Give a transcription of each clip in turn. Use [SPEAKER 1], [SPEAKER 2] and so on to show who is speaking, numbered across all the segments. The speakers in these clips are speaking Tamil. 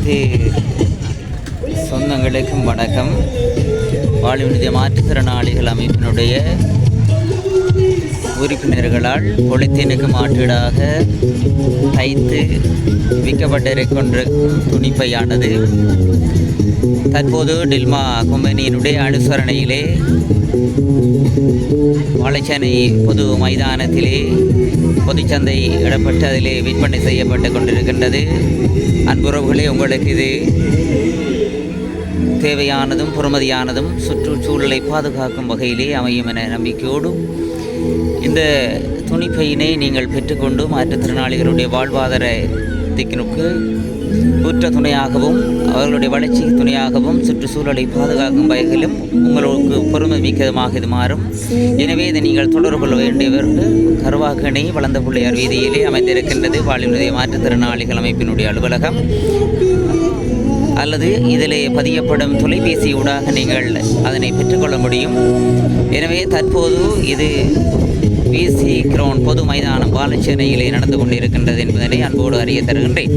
[SPEAKER 1] அனைத்து சொந்தங்களுக்கும் வணக்கம். வாழ்வினுடைய மாற்றுத்திறனாளிகள் அமைப்பினுடைய உறுப்பினர்களால் பொலித்தீனுக்கு மாற்றீடாக தைத்து விற்கப்பட்டிருக்கின்றிருக்கும் துணிப்பையானது தற்போது டில்மா கம்பெனியினுடைய அனுசரணையிலே வாழைச்சேனை பொது மைதானத்திலே பொதுச்சந்தை இடப்பட்டு அதிலே விற்பனை செய்யப்பட்டு கொண்டிருக்கின்றது. அன்புறவுகளே, உங்களுக்கு இது தேவையானதும் பொறுமதியானதும் சுற்றுச்சூழலை பாதுகாக்கும் வகையிலே அமையும் என நம்பிக்கையோடும் இந்த துணிப்பையினை நீங்கள் பெற்றுக்கொண்டு மாற்றுத்திறனாளிகளுடைய வாழ்வாதாரத்திற்கு உற்ற துணையாகவும் அவர்களுடைய வளர்ச்சிக்கு துணையாகவும் சுற்றுச்சூழலை பாதுகாக்கும் வகையிலும் உங்களுக்கு பொறுமை மிக்கதுமாக இது மாறும். எனவே இதை நீங்கள் தொடர்பு கொள்ள வேண்டியவர்கள் கருவாக்கணை வளர்ந்த பிள்ளையார் வீதியிலே அமைந்திருக்கின்றது வாழ்வினுடைய மாற்றுத்திறனாளிகள் அமைப்பினுடைய அலுவலகம், அல்லது இதிலே பதியப்படும் தொலைபேசி ஊடாக நீங்கள் அதனை பெற்றுக்கொள்ள முடியும். எனவே தற்போது இது பிசி கிரவுண்ட் பொது மைதானம் வாழைச்சேனையிலே நடந்து கொண்டிருக்கின்றது என்பதனை அன்போடு அறிய தருகின்றேன்.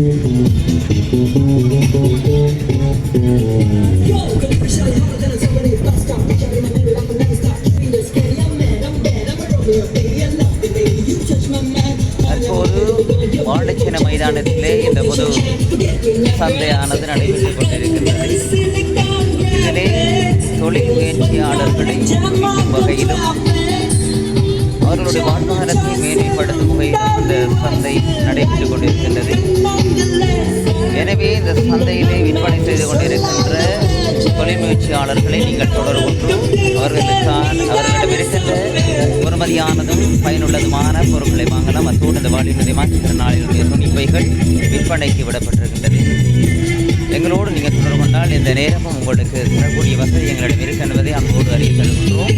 [SPEAKER 1] தற்போது வாழைச்சேனை மைதானத்திலே இந்த பொது சந்தையானது நடைபெற்றுக் கொண்டிருக்கின்றது. இதிலே தொழில் முயற்சியாளர்களை வகையிலும் அவர்களுடைய வாழ்வாதாரத்தை மேன்மைப்படுத்தும் வகையிலும் இந்த சந்தை நடைபெற்றுக் கொண்டிருக்கின்றது. எனவே இந்த சந்தையிலே விற்பனை செய்து கொண்டிருக்கின்ற தொழில் முயற்சியாளர்களை நீங்கள் தொடர்பு கொண்டு அவர்களிடமிருக்கின்ற பொறுமதியானதும் பயனுள்ளதுமான பொருட்களை வாங்கலாம். அத்தோடு இந்த வாழ்வினுடைய மாற்றுத்திறனாளிகளுடைய துணிப்பைகள் விற்பனைக்கு விடப்பட்டிருக்கின்றது. எங்களோடு நீங்கள் தொடர்பு கொண்டால் இந்த நேரமும் உங்களுக்கு தரக்கூடிய வசதி எங்களிடம் இருக்கின்றதை அன்போடு அறிய தருகின்றோம்.